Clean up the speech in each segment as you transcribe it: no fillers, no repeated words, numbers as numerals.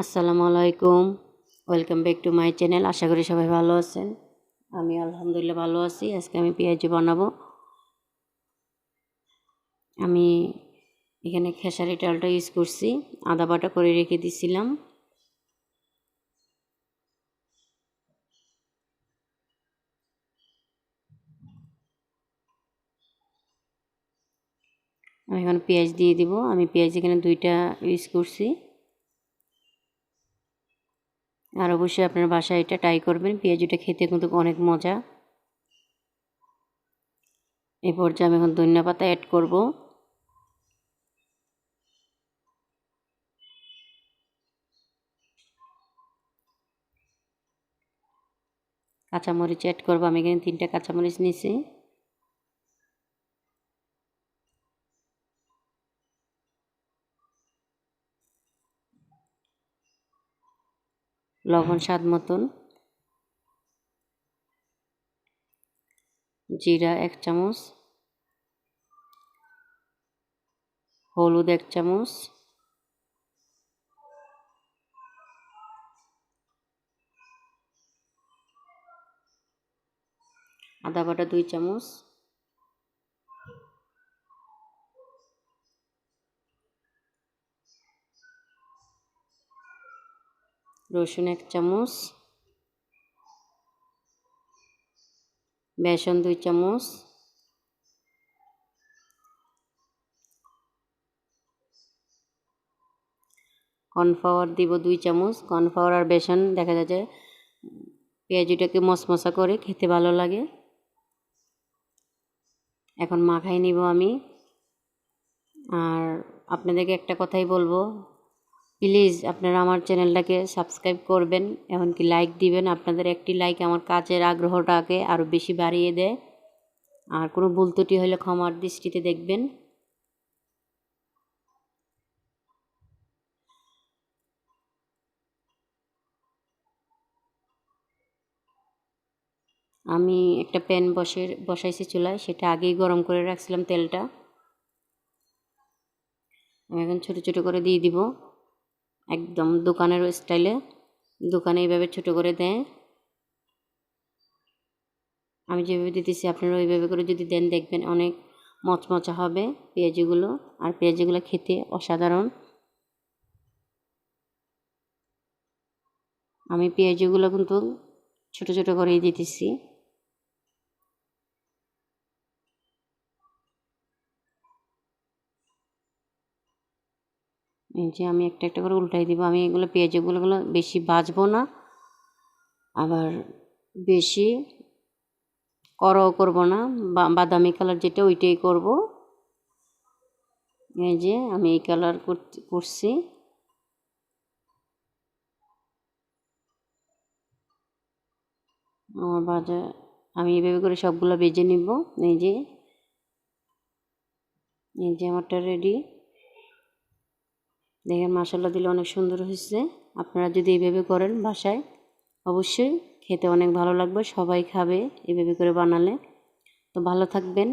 আসসালামু আলাইকুম, welcome back to my channel. আশা করি সবাই ভালো আছেন। আমি আলহামদুলিল্লাহ ভালো আছি। আজকে আমি পেঁয়াজি বানাবো। আমি এখানে খেসারি ডালটা ইউজ করছি, আদা বাটা করে রেখে দিছিলাম। আমি এখন পেঁয়াজ দিয়ে দিব। আমি পেঁয়াজ এখানে 2টা ইউজ করছি। আর অবশ্যই আপনার বাসায় এটা ট্রাই করবেন। পেঁয়াজিটা খেতে কিন্তু অনেক মজা। এই পর্যায়ে আমি এখন ধনিয়া পাতা অ্যাড করব। কাঁচামরিচ অ্যাড করব। আমি এখানে 3টা কাঁচামরিচ নিয়েছি। লবণ স্বাদ মতন, জিরা 1 চামচ, হলুদ 1 চামচ, আদা বাটা 2 চামচ, রসুন 1 চামচ, বেসন 2 চামচ, কর্নফ্লাওয়ার দিব 2 চামচ। কর্নফ্লাওয়ার আর বেসন দেখা যায় যে পেঁয়াজিটাকে মশমশা করে খেতে ভালো লাগে। এখন মাখাই নিব আমি। আর আপনাদেরকে একটা কথাই বলবো, প্লিজ আপনারা আমার চ্যানেলটাকে সাবস্ক্রাইব করবেন, এমনকি লাইক দিবেন। আপনাদের একটি লাইক আমার কাজের আগ্রহটাকে আরও বেশি বাড়িয়ে দেয়। আর কোনো ভুল ত্রুটি হলে ক্ষমার দৃষ্টিতে দেখবেন। আমি একটা প্যান বসাইছি চুলায়, সেটা আগেই গরম করে রাখছিলাম তেলটা। আমি এখন ছোটো ছোটো করে দিয়ে দিব, একদম দোকানের স্টাইলে। দোকানে এইভাবে ছোটো করে দেয়। আমি যেভাবে দিতেছি আপনারা ওইভাবে করে যদি দেন, দেখবেন অনেক মচমচা হবে পেঁয়াজিগুলো। আর পেঁয়াজিগুলো খেতে অসাধারণ। আমি পেঁয়াজিগুলো কিন্তু ছোটো ছোটো করেই দিতেছি। এই যে আমি একটা একটা করে উল্টাই দিব। আমি এগুলো পেঁয়াজিগুলো বেশি ভাজবো না, আবার বেশি কড়াও করব না। বাদামি কালার যেটা ওইটাই করব। এই যে আমি এই কালার করছি। আমার ভাজা আমি এইভাবে করে সবগুলো ভেজে নিব। এই যে আমারটা রেডি। দেখেন মশলা দিলে অনেক সুন্দর হয়েছে। আপনারা যদি এইভাবে করেন বাসায়, অবশ্যই খেতে অনেক ভালো লাগবে। সবাই খাবে এইভাবে করে বানালে। তো ভালো থাকবেন।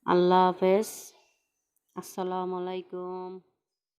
আল্লাহ হাফেজ। আসসালামু আলাইকুম।